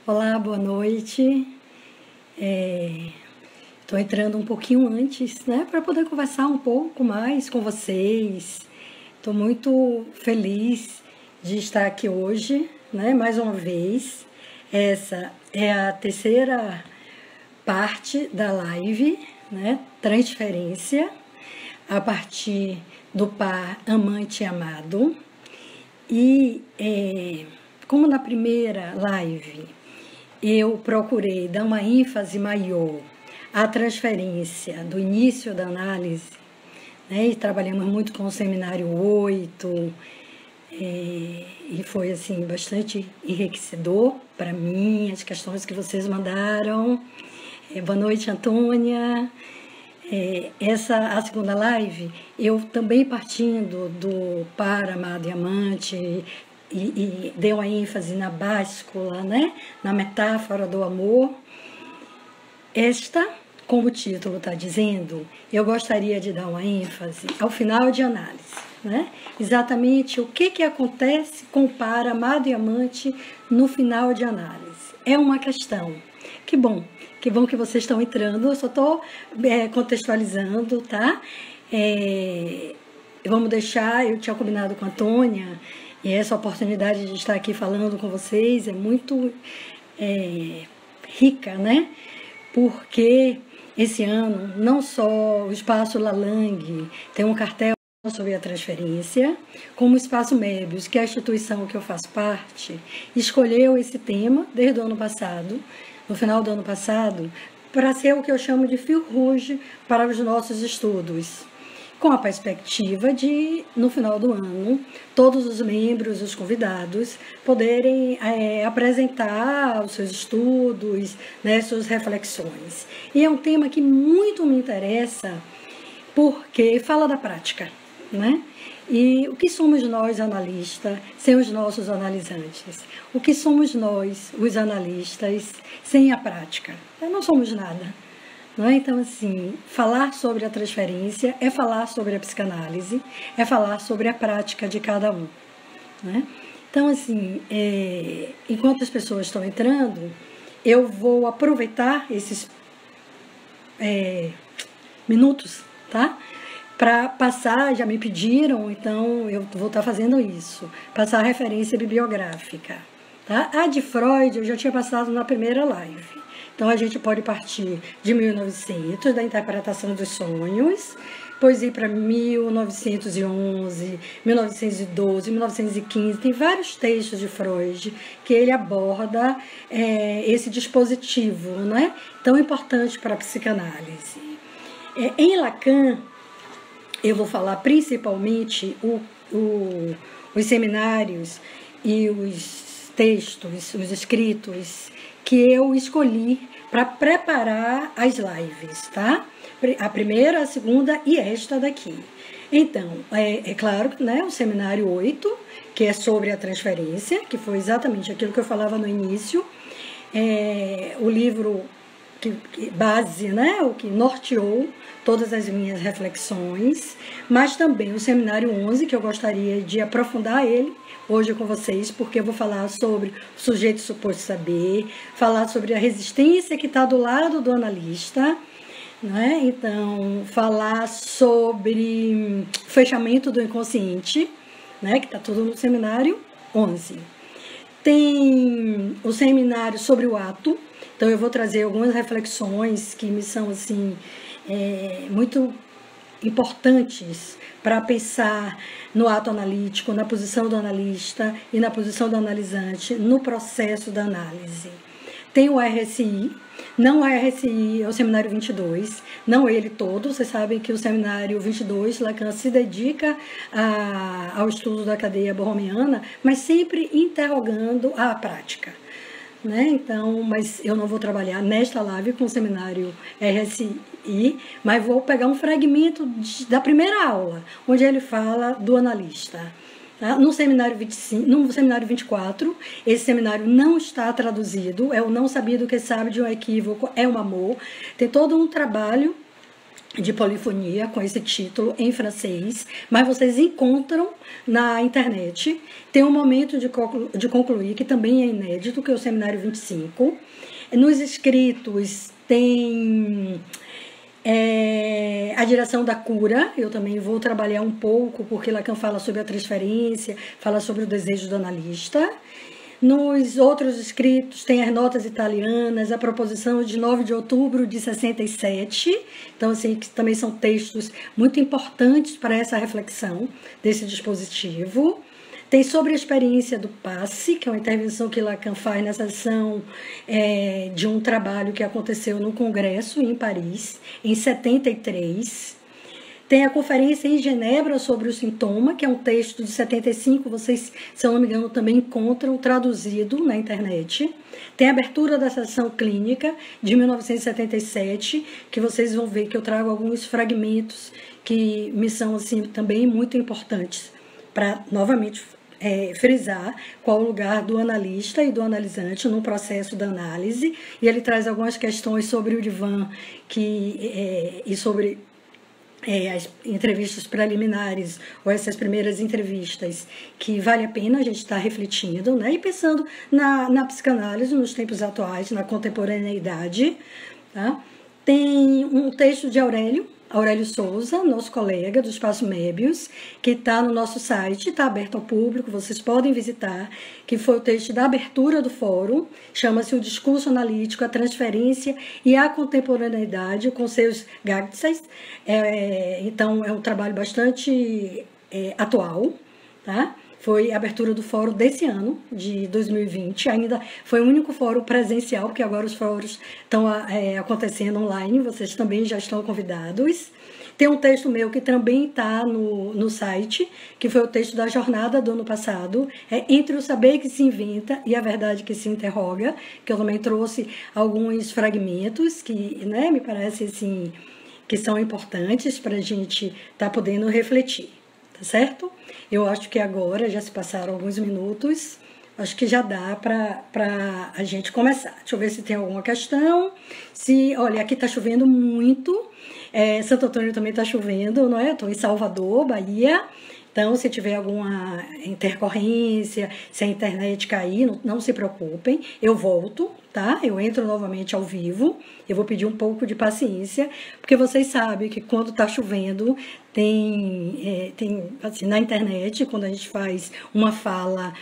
Olá, boa noite. Estou entrando um pouquinho antes, né, para poder conversar um pouco mais com vocês. Estou muito feliz de estar aqui hoje, né, mais uma vez. Essa é a terceira parte da live, né, transferência, a partir do par amante e amado. E como na primeira live eu procurei dar uma ênfase maior à transferência do início da análise, né? E trabalhamos muito com o seminário 8, e foi assim bastante enriquecedor para mim, as questões que vocês mandaram. Boa noite, Antônia. A segunda live, eu também partindo do par amado e amante, e dei uma ênfase na báscula, né? Na metáfora do amor. Esta, como o título está dizendo, eu gostaria de dar uma ênfase ao final de análise, né? Exatamente o que acontece com o par amado e amante no final de análise. É uma questão. Que bom que vocês estão entrando, eu só estou contextualizando, tá? Vamos deixar, eu tinha combinado com a Antônia, e essa oportunidade de estar aqui falando com vocês é muito rica, né? Porque esse ano, não só o Espaço Lalang tem um cartel sobre a transferência, como o Espaço Mébius, que é a instituição que eu faço parte, escolheu esse tema desde o ano passado, no final do ano passado, para ser o que eu chamo de fio rouge para os nossos estudos, com a perspectiva de, no final do ano, todos os membros, os convidados, poderem apresentar os seus estudos, né, suas reflexões. E é um tema que muito me interessa, porque fala da prática, né? E o que somos nós, analistas, sem os nossos analisantes? O que somos nós, os analistas, sem a prática? Não somos nada. Não é? Então, assim, falar sobre a transferência é falar sobre a psicanálise, é falar sobre a prática de cada um. Né? Então, assim, enquanto as pessoas estão entrando, eu vou aproveitar esses minutos, tá? Para passar, já me pediram, então eu vou estar fazendo isso, passar a referência bibliográfica. Tá? A de Freud eu já tinha passado na primeira live. Então, a gente pode partir de 1900, da interpretação dos sonhos, depois ir para 1911, 1912, 1915. Tem vários textos de Freud que ele aborda esse dispositivo, né? Tão importante para a psicanálise. Em Lacan, eu vou falar principalmente os seminários e os textos, os escritos que eu escolhi para preparar as lives, tá? A primeira, a segunda e esta daqui. Então, é claro, né, o seminário 8, que é sobre a transferência, que foi exatamente aquilo que eu falava no início, o livro base, né, o que norteou todas as minhas reflexões, mas também o seminário 11, que eu gostaria de aprofundar ele hoje com vocês, porque eu vou falar sobre o sujeito suposto saber, falar sobre a resistência que está do lado do analista, né? Então, falar sobre o fechamento do inconsciente, né? Que está tudo no seminário 11. Tem o seminário sobre o ato, então eu vou trazer algumas reflexões que me são assim muito importantes para pensar no ato analítico, na posição do analista e na posição do analisante no processo da análise. Tem o RSI, não o RSI é o seminário 22, não ele todo, vocês sabem que o seminário 22, Lacan se dedica ao estudo da cadeia borromiana, mas sempre interrogando a prática. Né? Então, mas eu não vou trabalhar nesta live com o seminário RSI, mas vou pegar um fragmento da primeira aula, onde ele fala do analista. Tá? No seminário 25, no seminário 24, esse seminário não está traduzido, é o não sabido que sabe de um equívoco, é um amor. Tem todo um trabalho de polifonia com esse título em francês, mas vocês encontram na internet. Tem um momento de concluir, que também é inédito, que é o Seminário 25. Nos escritos tem a direção da cura. Eu também vou trabalhar um pouco, porque Lacan fala sobre a transferência, fala sobre o desejo do analista. Nos outros escritos tem as notas italianas, a proposição de 9 de outubro de 67, então assim, que também são textos muito importantes para essa reflexão desse dispositivo. Tem sobre a experiência do passe, que é uma intervenção que Lacan faz na sessão de um trabalho que aconteceu no Congresso em Paris, em 73. Tem a conferência em Genebra sobre o sintoma, que é um texto de 75, vocês, se eu não me engano, também encontram traduzido na internet. Tem a abertura da sessão clínica de 1977, que vocês vão ver que eu trago alguns fragmentos que me são assim, também muito importantes para, novamente, frisar qual o lugar do analista e do analisante no processo da análise. E ele traz algumas questões sobre o divã e sobre as entrevistas preliminares ou essas primeiras entrevistas, que vale a pena a gente estar refletindo, né? E pensando na psicanálise nos tempos atuais, na contemporaneidade. Tá? Tem um texto de Aurélio Souza, nosso colega do Espaço Mébius, que está no nosso site, está aberto ao público, vocês podem visitar, que foi o texto da abertura do fórum, chama-se O Discurso Analítico, a Transferência e a Contemporaneidade, com seus gagsas. Então, é um trabalho bastante atual, tá? Foi a abertura do fórum desse ano, de 2020. Ainda foi o único fórum presencial, porque agora os fóruns estão acontecendo online, vocês também já estão convidados. Tem um texto meu que também está no site, que foi o texto da jornada do ano passado, Entre o Saber que se Inventa e a Verdade que se Interroga, que eu também trouxe alguns fragmentos que, né, me parece assim, que são importantes para a gente estar podendo refletir. Tá certo? Eu acho que agora, já se passaram alguns minutos, acho que já dá para a gente começar. Deixa eu ver se tem alguma questão. Olha, aqui está chovendo muito, Santo Antônio também está chovendo, não é? Estou em Salvador, Bahia. Então, se tiver alguma intercorrência, se a internet cair, não se preocupem, eu volto, tá? Eu entro novamente ao vivo, eu vou pedir um pouco de paciência, porque vocês sabem que quando está chovendo, tem assim, na internet, quando a gente faz uma fala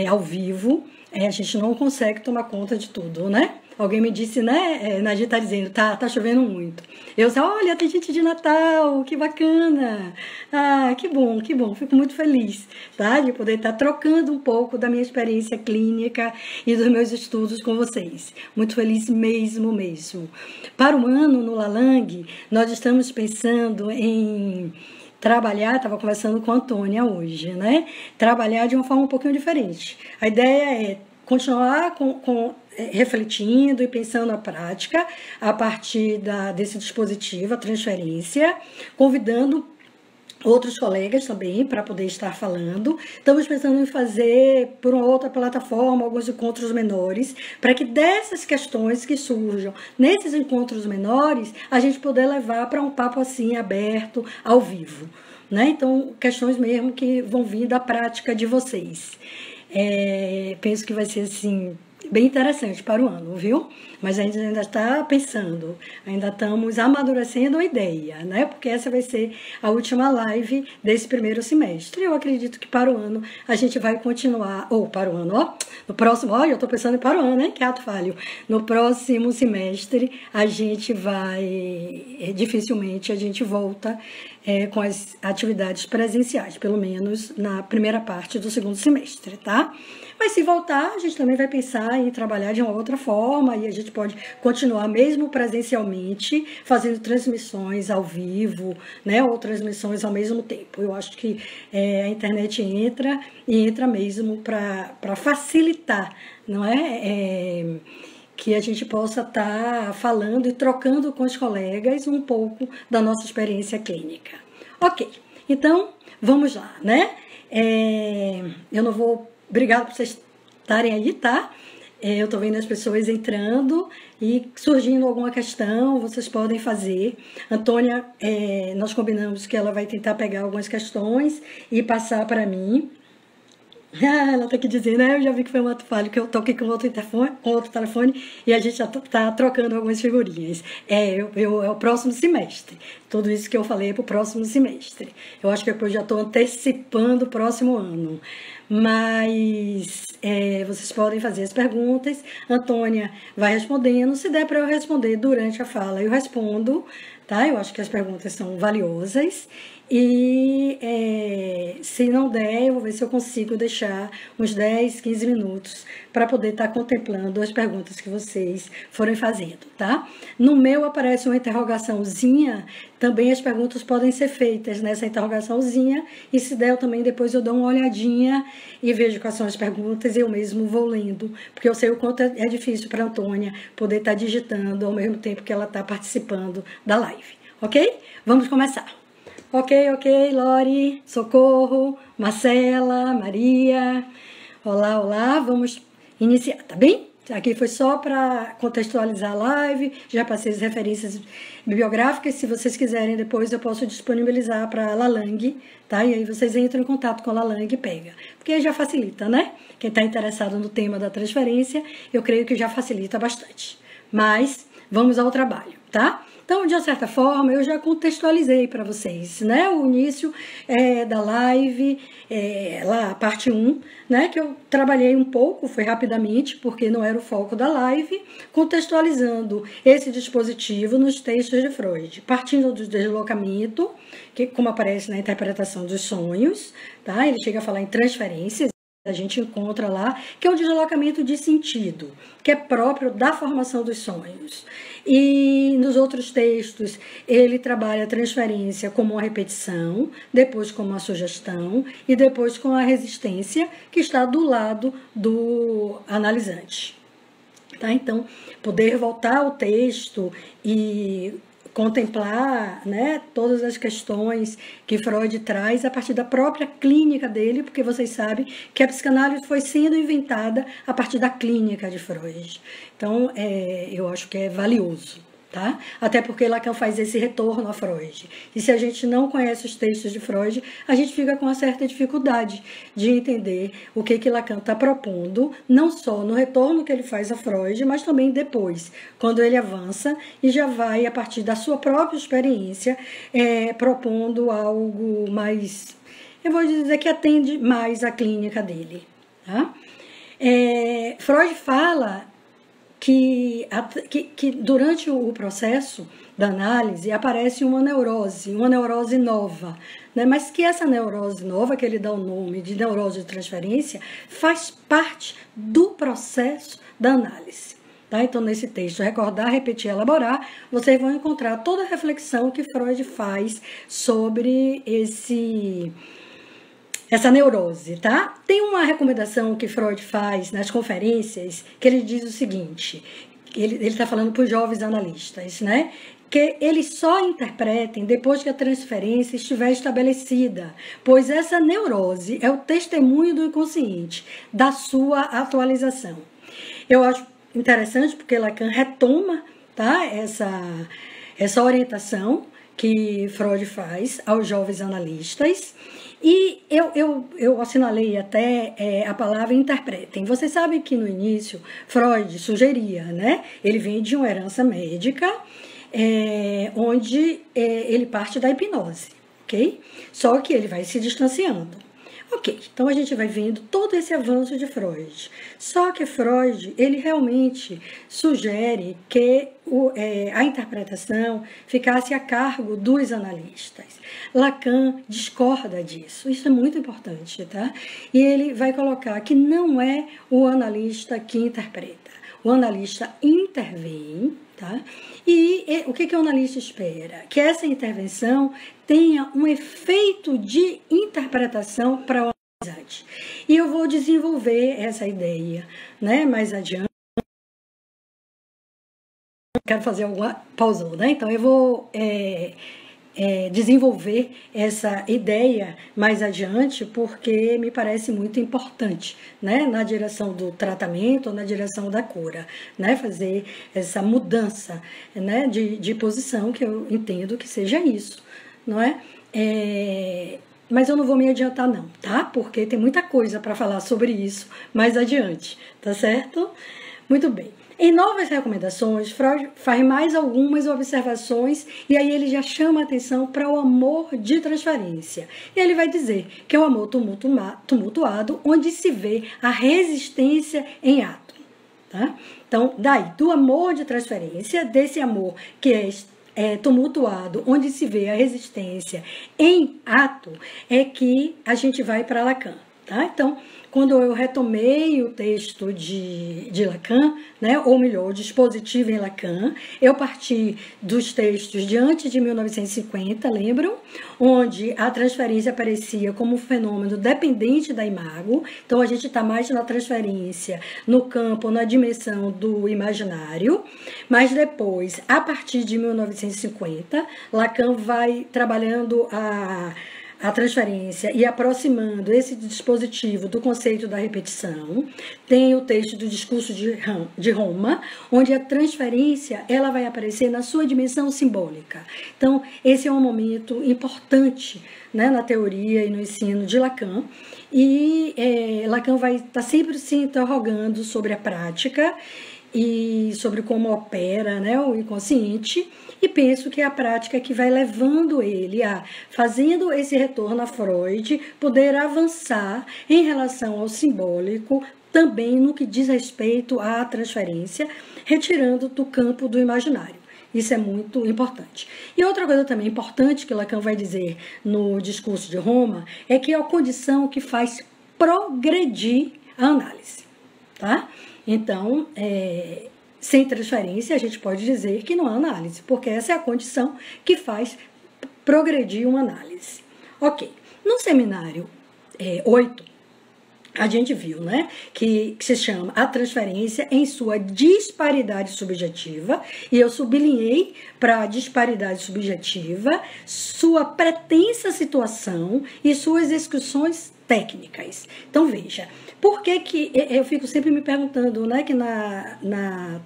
ao vivo, a gente não consegue tomar conta de tudo, né? Alguém me disse, né? Nadir tá dizendo, tá chovendo muito. Eu disse, olha, tem gente de Natal, que bacana. Ah, que bom, fico muito feliz, tá? De poder estar trocando um pouco da minha experiência clínica e dos meus estudos com vocês. Muito feliz mesmo. Para o ano no Lalang, nós estamos pensando em trabalhar, estava conversando com a Antônia hoje, né? Trabalhar de uma forma um pouquinho diferente. A ideia é continuar refletindo e pensando na prática a partir desse dispositivo, a transferência, convidando outros colegas também para poder estar falando. Estamos pensando em fazer por uma outra plataforma alguns encontros menores, para que dessas questões que surjam nesses encontros menores, a gente poder levar para um papo assim aberto, ao vivo, né? Então, questões mesmo que vão vir da prática de vocês. Penso que vai ser assim bem interessante para o ano, viu? Mas a gente ainda está pensando, ainda estamos amadurecendo a ideia, né? Porque essa vai ser a última live desse primeiro semestre. Eu acredito que para o ano a gente vai continuar, ou para o ano, ó, no próximo, olha, eu estou pensando em para o ano, né? Que ato falho. No próximo semestre a gente vai, dificilmente a gente volta com as atividades presenciais, pelo menos na primeira parte do segundo semestre, tá? Mas se voltar, a gente também vai pensar em trabalhar de uma outra forma e a gente pode continuar mesmo presencialmente, fazendo transmissões ao vivo, né, ou transmissões ao mesmo tempo. Eu acho que a internet entra mesmo para facilitar, não é? Que a gente possa estar falando e trocando com os colegas um pouco da nossa experiência clínica. Ok, então vamos lá, né? Eu não vou... Obrigada por vocês estarem aí, tá? Eu estou vendo as pessoas entrando e surgindo alguma questão, vocês podem fazer. Antônia, nós combinamos que ela vai tentar pegar algumas questões e passar para mim. Ela tá aqui dizendo, eu já vi que foi um ato falho, que eu tô aqui com outro telefone e a gente já tá trocando algumas figurinhas. É o próximo semestre. Tudo isso que eu falei é pro próximo semestre. Eu acho que eu já tô antecipando o próximo ano. Mas vocês podem fazer as perguntas. Antônia vai respondendo. Se der para eu responder durante a fala, eu respondo, tá? Eu acho que as perguntas são valiosas. E se não der, eu vou ver se eu consigo deixar uns 10, 15 minutos para poder estar contemplando as perguntas que vocês forem fazendo, tá? No meu aparece uma interrogaçãozinha, também as perguntas podem ser feitas nessa interrogaçãozinha, e se der, também depois eu dou uma olhadinha e vejo quais são as perguntas e eu mesmo vou lendo, porque eu sei o quanto é difícil para a Antônia poder estar digitando ao mesmo tempo que ela está participando da live, ok? Vamos começar. Ok, Lori, Socorro, Marcela, Maria. Olá, vamos iniciar, tá bem? Aqui foi só para contextualizar a live, já passei as referências bibliográficas, se vocês quiserem depois eu posso disponibilizar para a Lalang, tá? E aí vocês entram em contato com a Lalang e pega, porque aí já facilita, né? Quem está interessado no tema da transferência, eu creio que já facilita bastante. Mas vamos ao trabalho, tá? Então, de uma certa forma, eu já contextualizei para vocês, né? O início da live, lá, a parte 1, né? Que eu trabalhei um pouco, foi rapidamente, porque não era o foco da live, contextualizando esse dispositivo nos textos de Freud, partindo do deslocamento, que como aparece na interpretação dos sonhos, tá? Ele chega a falar em transferências, a gente encontra lá, que é um deslocamento de sentido, que é próprio da formação dos sonhos. E nos outros textos, ele trabalha a transferência como uma repetição, depois como uma sugestão, e depois com a resistência, que está do lado do analisante. Tá? Então, poder voltar ao texto e contemplar, né, todas as questões que Freud traz a partir da própria clínica dele, porque vocês sabem que a psicanálise foi sendo inventada a partir da clínica de Freud. Então, eu acho que é valioso, tá? Até porque Lacan faz esse retorno a Freud. E se a gente não conhece os textos de Freud, a gente fica com uma certa dificuldade de entender o que Lacan está propondo, não só no retorno que ele faz a Freud, mas também depois, quando ele avança e já vai, a partir da sua própria experiência, propondo algo mais, eu vou dizer que atende mais a clínica dele. Tá? Freud fala que durante o processo da análise aparece uma neurose nova, né? Mas que essa neurose nova, que ele dá o nome de neurose de transferência, faz parte do processo da análise. Tá? Então, nesse texto, recordar, repetir, elaborar, vocês vão encontrar toda a reflexão que Freud faz sobre essa neurose, tá? Tem uma recomendação que Freud faz nas conferências, que ele diz o seguinte, ele está falando para os jovens analistas, né? Que eles só interpretem depois que a transferência estiver estabelecida, pois essa neurose é o testemunho do inconsciente, da sua atualização. Eu acho interessante porque Lacan retoma, tá? essa orientação que Freud faz aos jovens analistas. E eu assinalei até a palavra interpretem. Vocês sabem que no início Freud sugeria, né? Ele vem de uma herança médica, onde ele parte da hipnose, ok? Só que ele vai se distanciando. Ok, então a gente vai vendo todo esse avanço de Freud. Só que Freud, ele realmente sugere que a interpretação ficasse a cargo dos analistas. Lacan discorda disso, isso é muito importante, tá? E ele vai colocar que não é o analista que interpreta. O analista intervém, tá? E o que o analista espera? Que essa intervenção tenha um efeito de interpretação para o analisante. E eu vou desenvolver essa ideia, né, mais adiante. Quero fazer alguma pausa, né? Então eu vou desenvolver essa ideia mais adiante, porque me parece muito importante, né, na direção do tratamento, na direção da cura, né, fazer essa mudança, né, de posição, que eu entendo que seja isso, não é? Mas eu não vou me adiantar não, tá? Porque tem muita coisa para falar sobre isso mais adiante, tá certo? Muito bem. Em novas recomendações, Freud faz mais algumas observações e aí ele já chama a atenção para o amor de transferência. E ele vai dizer que é um amor tumultuado, onde se vê a resistência em ato. Tá? Então, daí, do amor de transferência, desse amor que é tumultuado, onde se vê a resistência em ato, é que a gente vai para Lacan. Tá? Então, quando eu retomei o texto de Lacan, né, ou melhor, o dispositivo em Lacan, eu parti dos textos de antes de 1950, lembram? Onde a transferência aparecia como um fenômeno dependente da imago. Então, a gente está mais na transferência, no campo, na dimensão do imaginário. Mas depois, a partir de 1950, Lacan vai trabalhando a transferência e aproximando esse dispositivo do conceito da repetição. Tem o texto do discurso de Roma, onde a transferência ela vai aparecer na sua dimensão simbólica. Então, esse é um momento importante, né, na teoria e no ensino de Lacan. E Lacan vai estar sempre se interrogando sobre a prática e sobre como opera, né, o inconsciente, e penso que é a prática que vai levando ele a, fazendo esse retorno a Freud, poder avançar em relação ao simbólico, também no que diz respeito à transferência, retirando do campo do imaginário. Isso é muito importante. E outra coisa também importante que Lacan vai dizer no discurso de Roma é que é a condição que faz progredir a análise, tá? Então, sem transferência, a gente pode dizer que não há análise, porque essa é a condição que faz progredir uma análise. Ok, no seminário 8, a gente viu, né, que se chama a transferência em sua disparidade subjetiva, e eu sublinhei para a disparidade subjetiva sua pretensa situação e suas exclusões técnicas. Então, veja, por que eu fico sempre me perguntando, né, que na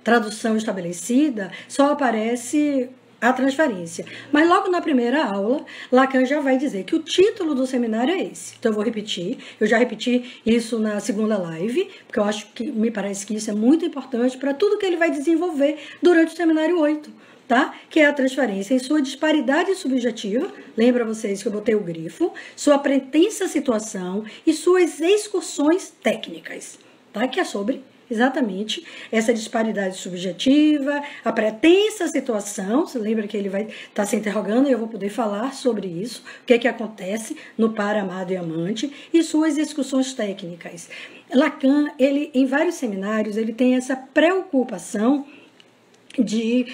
tradução estabelecida só aparece a transferência. Mas logo na primeira aula, Lacan já vai dizer que o título do seminário é esse. Então eu vou repetir, eu já repeti isso na segunda live, porque eu acho que me parece que isso é muito importante para tudo que ele vai desenvolver durante o seminário 8. Tá? Que é a transferência em sua disparidade subjetiva, lembra vocês que eu botei o grifo, sua pretensa situação e suas excursões técnicas, tá? Que é sobre exatamente essa disparidade subjetiva, a pretensa situação, você lembra que ele vai estar se interrogando e eu vou poder falar sobre isso, o que acontece no par amado e amante, e suas excursões técnicas. Lacan, ele, em vários seminários, ele tem essa preocupação de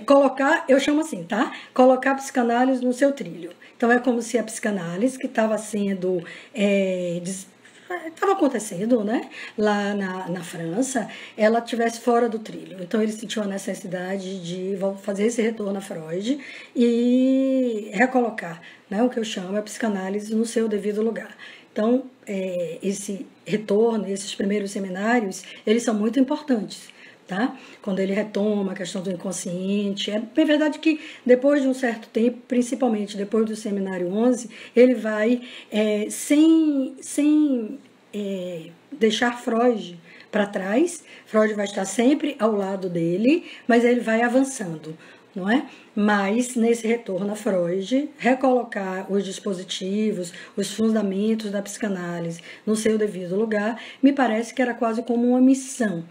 colocar, eu chamo assim, tá? Colocar a psicanálise no seu trilho. Então, é como se a psicanálise que estava sendo, estava acontecendo, né? Lá na França, ela estivesse fora do trilho. Então, ele sentiu a necessidade de fazer esse retorno a Freud e recolocar, né, o que eu chamo a psicanálise no seu devido lugar. Então, esse retorno, esses primeiros seminários, eles são muito importantes. Tá? Quando ele retoma a questão do inconsciente, é verdade que depois de um certo tempo, principalmente depois do seminário 11, ele vai, sem deixar Freud para trás, Freud vai estar sempre ao lado dele, mas ele vai avançando, não é? Mas, nesse retorno a Freud, recolocar os dispositivos, os fundamentos da psicanálise no seu devido lugar, me parece que era quase como uma missão,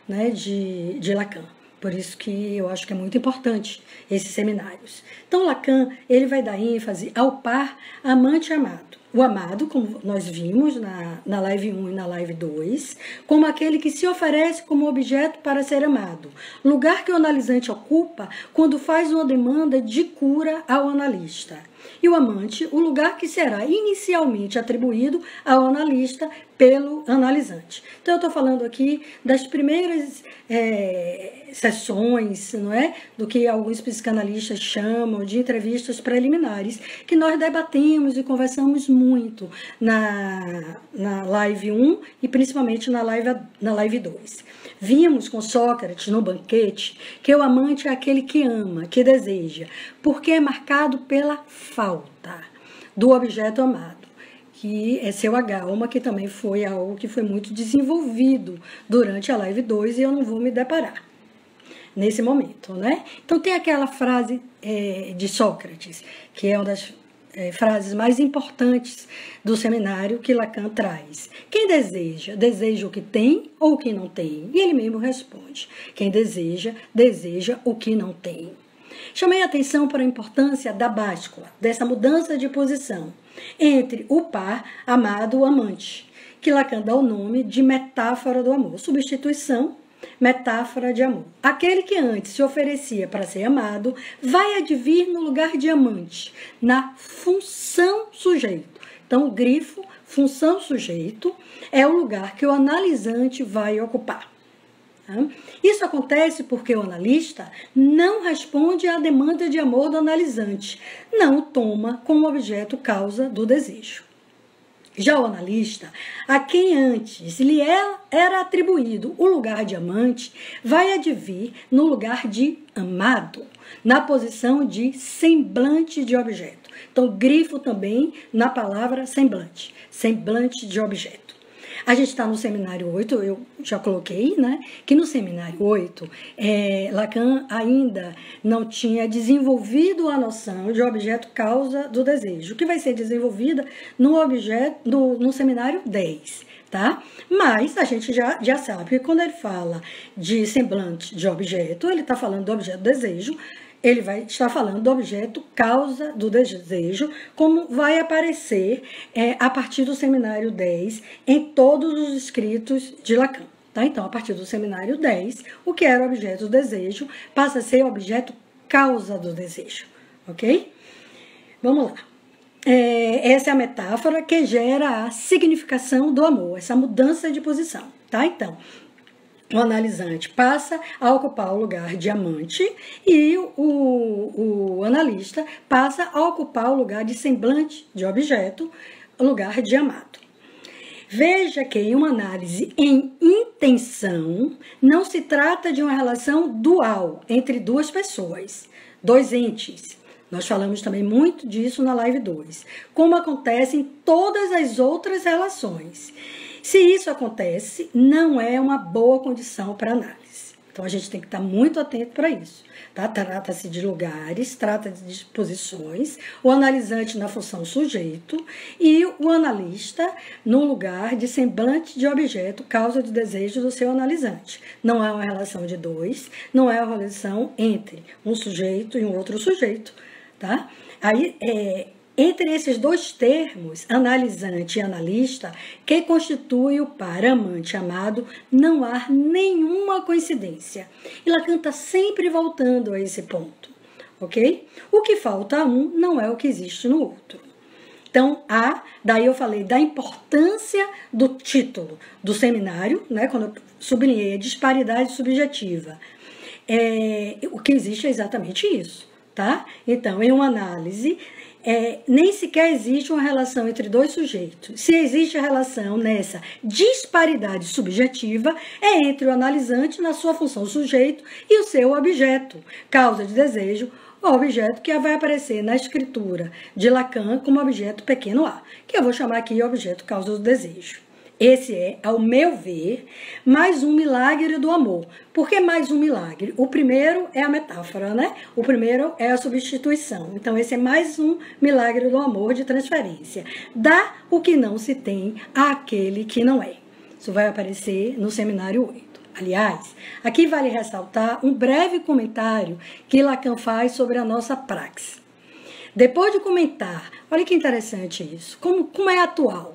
né, de Lacan. Por isso que eu acho que é muito importante esses seminários. Então, Lacan, ele vai dar ênfase ao par amante-amado. O amado, como nós vimos na live 1 e na live 2, como aquele que se oferece como objeto para ser amado. Lugar que o analisante ocupa quando faz uma demanda de cura ao analista. E o amante, o lugar que será inicialmente atribuído ao analista pelo analisante. Então, eu estou falando aqui das primeiras sessões, não é? Do que alguns psicanalistas chamam de entrevistas preliminares, que nós debatemos e conversamos muito na live 1 e principalmente na live 2. Vimos com Sócrates no banquete que o amante é aquele que ama, que deseja, porque é marcado pela falta do objeto amado, que é seu H-alma, que também foi algo que foi muito desenvolvido durante a live 2 e eu não vou me deparar nesse momento, né? Então tem aquela frase de Sócrates, que é uma das frases mais importantes do seminário que Lacan traz. Quem deseja, deseja o que tem ou o que não tem? E ele mesmo responde, quem deseja, deseja o que não tem. Chamei a atenção para a importância da báscula, dessa mudança de posição entre o par amado e o amante, que Lacan dá o nome de metáfora do amor, substituição, metáfora de amor. Aquele que antes se oferecia para ser amado vai advir no lugar de amante, na função sujeito. Então, o grifo, função sujeito, é o lugar que o analisante vai ocupar. Isso acontece porque o analista não responde à demanda de amor do analisante, não o toma como objeto causa do desejo. Já o analista, a quem antes lhe era atribuído o lugar de amante, vai advir no lugar de amado, na posição de semblante de objeto. Então, grifo também na palavra semblante, semblante de objeto. A gente está no seminário 8, eu já coloquei, né? Que no seminário 8, Lacan ainda não tinha desenvolvido a noção de objeto causa do desejo, que vai ser desenvolvida no seminário 10, tá? Mas a gente já sabe que quando ele fala de semblante de objeto, ele está falando do objeto desejo, ele vai estar falando do objeto causa do desejo, como vai aparecer a partir do seminário 10 em todos os escritos de Lacan. Tá? Então, a partir do seminário 10, o que era objeto do desejo passa a ser objeto causa do desejo. Ok? Vamos lá. Essa é a metáfora que gera a significação do amor, essa mudança de posição. Tá? Então, o analisante passa a ocupar o lugar de amante e o analista passa a ocupar o lugar de semblante de objeto, o lugar de amado. Veja que em uma análise em intenção, não se trata de uma relação dual entre duas pessoas, dois entes. Nós falamos também muito disso na live 2, como acontece em todas as outras relações. Se isso acontece, não é uma boa condição para análise. Então, a gente tem que estar muito atento para isso. Tá? Trata-se de lugares, trata-se de posições, o analisante na função sujeito e o analista no lugar de semblante de objeto, causa do desejo do seu analisante. Não é uma relação de dois, não é uma relação entre um sujeito e um outro sujeito. Tá? Aí, entre esses dois termos, analisante e analista, que constitui o par amante-amado, não há nenhuma coincidência. E Lacan está sempre voltando a esse ponto, ok? O que falta a um não é o que existe no outro. Então, daí eu falei da importância do título do seminário, né, quando eu sublinhei a disparidade subjetiva. O que existe é exatamente isso, tá? Então, em uma análise, nem sequer existe uma relação entre dois sujeitos. Se existe a relação nessa disparidade subjetiva, é entre o analisante na sua função sujeito e o seu objeto, causa de desejo, o objeto que vai aparecer na escritura de Lacan como objeto pequeno a, que eu vou chamar aqui de objeto causa do desejo. Esse é, ao meu ver, mais um milagre do amor. Por que mais um milagre? O primeiro é a metáfora, né? O primeiro é a substituição. Então, esse é mais um milagre do amor de transferência. Dá o que não se tem àquele que não é. Isso vai aparecer no seminário 8. Aliás, aqui vale ressaltar um breve comentário que Lacan faz sobre a nossa praxe. Depois de comentar, olha que interessante isso, como é atual,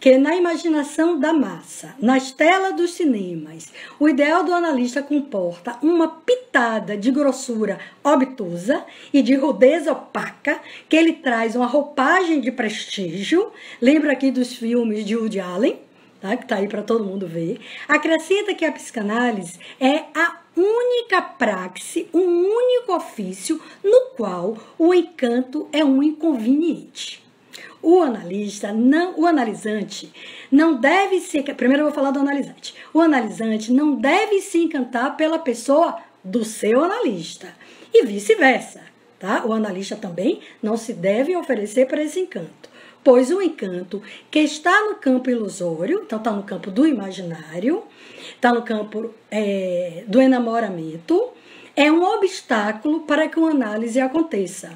que na imaginação da massa, nas telas dos cinemas, o ideal do analista comporta uma pitada de grossura obtusa e de rudeza opaca, que ele traz uma roupagem de prestígio, lembra aqui dos filmes de Woody Allen, tá? Que está aí para todo mundo ver, acrescenta que a psicanálise é a única praxe, um único ofício no qual o encanto é um inconveniente. O analisante não deve se... Primeiro eu vou falar do analisante. O analisante não deve se encantar pela pessoa do seu analista e vice-versa, tá? O analista também não se deve oferecer para esse encanto, pois o encanto que está no campo ilusório, então está no campo do imaginário, está no campo do enamoramento, é um obstáculo para que uma análise aconteça.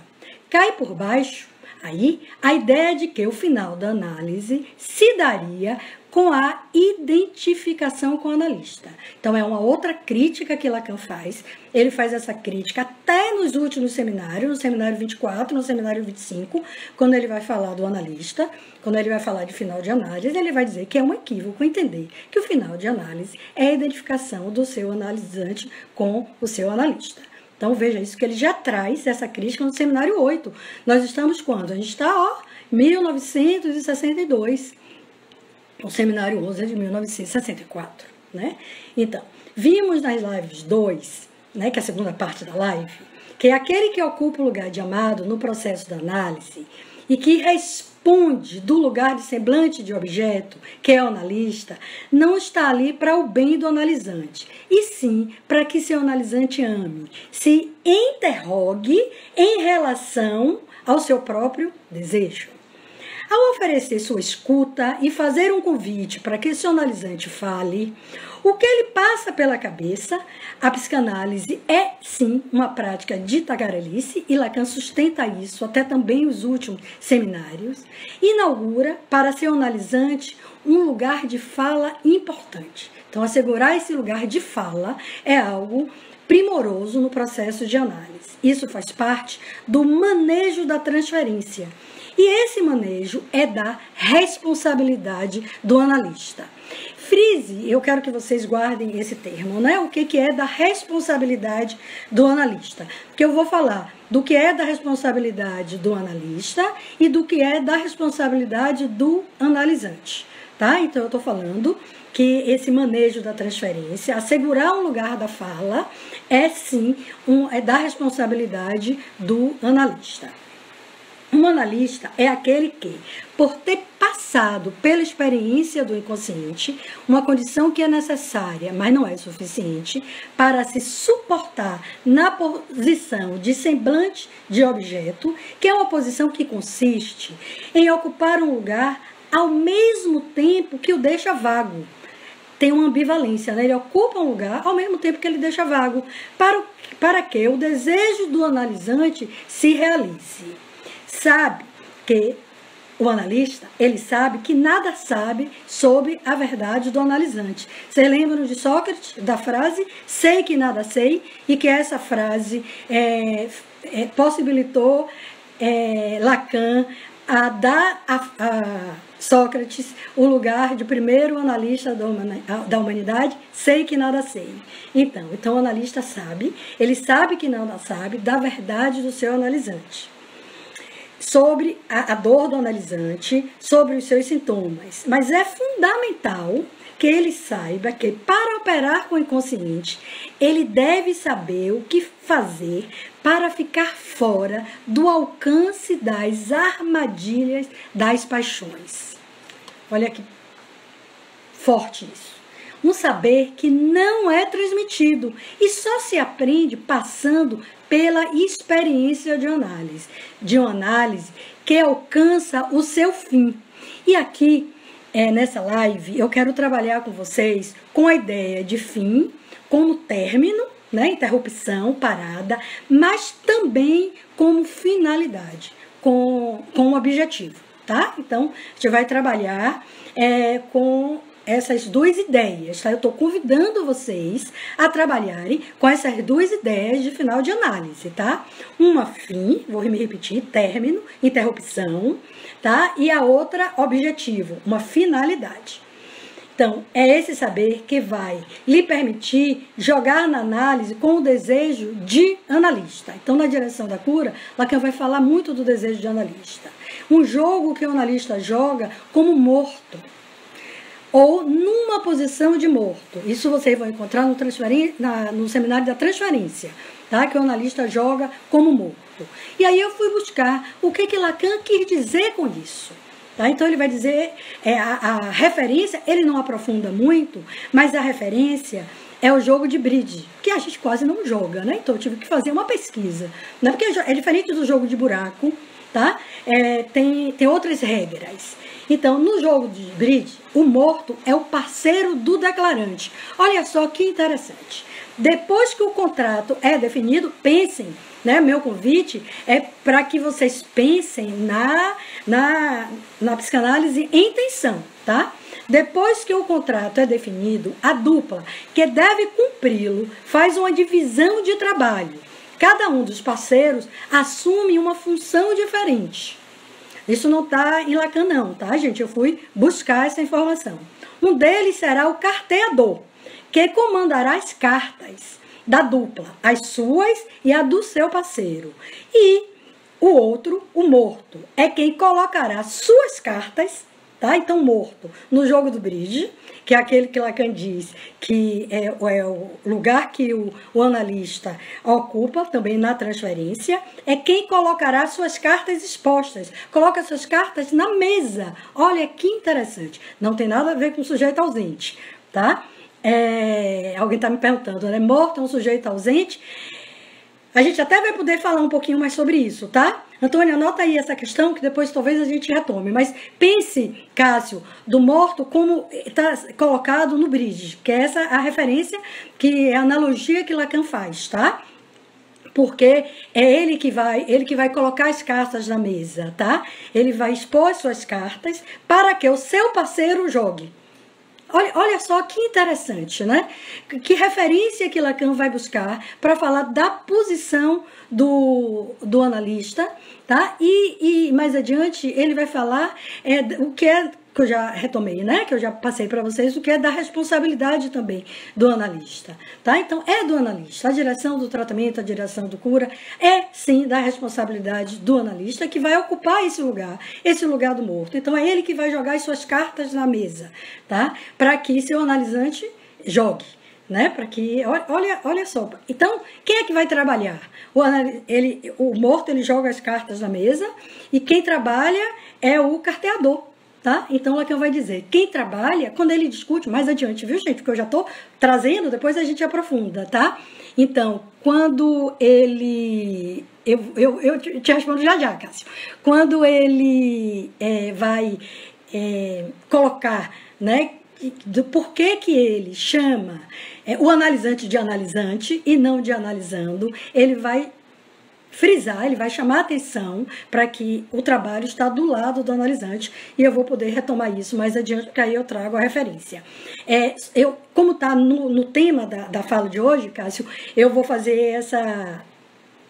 Cai por baixo aí a ideia de que o final da análise se daria com a identificação com o analista. Então, é uma outra crítica que Lacan faz. Ele faz essa crítica até nos últimos seminários, no seminário 24, no seminário 25, quando ele vai falar do analista, quando ele vai falar de final de análise, ele vai dizer que é um equívoco entender que o final de análise é a identificação do seu analisante com o seu analista. Então, veja isso, que ele já traz essa crítica no seminário 8. Nós estamos quando? A gente está, 1962. O seminário 11 é de 1964, né? Então, vimos nas lives 2, né, que é a segunda parte da live, que é aquele que ocupa o lugar de amado no processo da análise e que responde do lugar de semblante de objeto, que é o analista, não está ali para o bem do analisante, e sim para que seu analisante ame, se interrogue em relação ao seu próprio desejo. Ao oferecer sua escuta e fazer um convite para que seu analisante fale, o que ele passa pela cabeça, a psicanálise é, sim, uma prática de tagarelice, e Lacan sustenta isso até também os últimos seminários, inaugura para seu analisante um lugar de fala importante. Então, assegurar esse lugar de fala é algo primoroso no processo de análise. Isso faz parte do manejo da transferência. E esse manejo é da responsabilidade do analista. Frise, eu quero que vocês guardem esse termo, né? O que é da responsabilidade do analista? Porque eu vou falar do que é da responsabilidade do analista e do que é da responsabilidade do analisante, tá? Então, eu estou falando que esse manejo da transferência, assegurar um lugar da fala, é sim, é da responsabilidade do analista. Um analista é aquele que, por ter passado pela experiência do inconsciente, uma condição que é necessária, mas não é suficiente, para se suportar na posição de semblante de objeto, que é uma posição que consiste em ocupar um lugar ao mesmo tempo que o deixa vago. Tem uma ambivalência, né? Ele ocupa um lugar ao mesmo tempo que ele deixa vago, para que o desejo do analisante se realize. Sabe que o analista, ele sabe que nada sabe sobre a verdade do analisante. Vocês lembram de Sócrates, da frase, sei que nada sei, e que essa frase possibilitou Lacan a dar a Sócrates o lugar de primeiro analista da humanidade, sei que nada sei. Então o analista sabe, ele sabe que nada sabe da verdade do seu analisante, sobre a dor do analisante, sobre os seus sintomas. Mas é fundamental que ele saiba que, para operar com o inconsciente, ele deve saber o que fazer para ficar fora do alcance das armadilhas das paixões. Olha que forte isso. Um saber que não é transmitido e só se aprende passando pela experiência de uma análise que alcança o seu fim. E aqui, nessa live, eu quero trabalhar com vocês com a ideia de fim, como término, né, interrupção, parada, mas também como finalidade, com objetivo, tá? Então, a gente vai trabalhar com essas duas ideias, tá? Eu estou convidando vocês a trabalharem com essas duas ideias de final de análise, tá? Uma fim, vou me repetir, término, interrupção, tá? E a outra, objetivo, uma finalidade. Então, é esse saber que vai lhe permitir jogar na análise com o desejo de analista. Então, na direção da cura, Lacan vai falar muito do desejo de analista. Um jogo que o analista joga como morto, ou numa posição de morto. Isso vocês vão encontrar no seminário da transferência, tá? Que o analista joga como morto. E aí eu fui buscar o que Lacan quis dizer com isso. Tá? Então ele vai dizer, a referência, ele não aprofunda muito, mas a referência é o jogo de bridge, que a gente quase não joga, né? Então eu tive que fazer uma pesquisa, né? Porque é diferente do jogo de buraco, tá? Tem outras regras. Então, no jogo de bridge, o morto é o parceiro do declarante. Olha só que interessante. Depois que o contrato é definido, pensem, né? Meu convite é para que vocês pensem na psicanálise em tensão, tá? Depois que o contrato é definido, a dupla que deve cumpri-lo faz uma divisão de trabalho. Cada um dos parceiros assume uma função diferente. Isso não está em Lacan não, tá, gente? Eu fui buscar essa informação. Um deles será o carteador, que comandará as cartas da dupla, as suas e a do seu parceiro. E o outro, o morto, é quem colocará suas cartas, tá? Então, morto, no jogo do bridge, que é aquele que Lacan diz que é o lugar que o analista ocupa, também na transferência, é quem colocará suas cartas expostas, coloca suas cartas na mesa. Olha que interessante, não tem nada a ver com sujeito ausente, tá? Alguém está me perguntando, né? Morto é um sujeito ausente? A gente até vai poder falar um pouquinho mais sobre isso, tá? Antônio, anota aí essa questão que depois talvez a gente retome. Mas pense, Cássio, do morto como está colocado no bridge, que é essa a referência, que é a analogia que Lacan faz, tá? Porque é ele que vai colocar as cartas na mesa, tá? Ele vai expor suas cartas para que o seu parceiro jogue. Olha só que interessante, né? Que referência que Lacan vai buscar para falar da posição do analista, tá? E mais adiante ele vai falar o que é, que eu já retomei, né? Que eu já passei para vocês, o que é da responsabilidade também do analista, tá? Então, é do analista. A direção do tratamento, a direção do cura, é sim da responsabilidade do analista que vai ocupar esse lugar do morto. Então, é ele que vai jogar as suas cartas na mesa, tá? Para que seu analisante jogue, né? Para que, olha só. Então, quem é que vai trabalhar? O morto, ele joga as cartas na mesa e quem trabalha é o carteador. Tá? Então, Lacan vai dizer, quem trabalha, quando ele discute, mais adiante, viu, gente? Porque eu já estou trazendo, depois a gente aprofunda, tá? Então, quando ele... Eu te respondo já, Cássio. Quando ele vai colocar, né, do porquê que ele chama o analisante de analisante e não de analisando, ele vai frisar, ele vai chamar a atenção para que o trabalho está do lado do analisante e eu vou poder retomar isso mais adiante, porque aí eu trago a referência. Como está no tema da fala de hoje, Cássio, eu vou fazer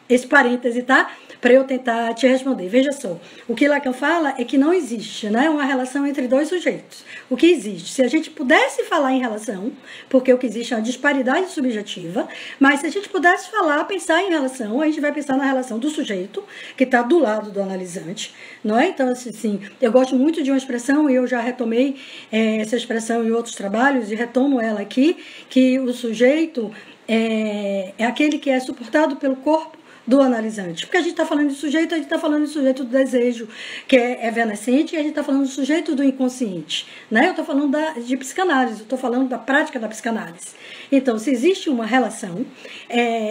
esse parêntese, tá? Para eu tentar te responder. Veja só, o que Lacan fala é que não existe, né, uma relação entre dois sujeitos. O que existe? Se a gente pudesse falar em relação, porque o que existe é uma disparidade subjetiva, mas se a gente pudesse pensar em relação, a gente vai pensar na relação do sujeito, que está do lado do analisante, não é? Então, assim, eu gosto muito de uma expressão, e eu já retomei essa expressão em outros trabalhos, e retomo ela aqui, que o sujeito é aquele que é suportado pelo corpo do analisante. Porque a gente está falando de sujeito, a gente está falando de sujeito do desejo, que é evanescente, e a gente está falando do sujeito do inconsciente. Né? Eu estou falando de psicanálise, eu estou falando da prática da psicanálise. Então, se existe uma relação,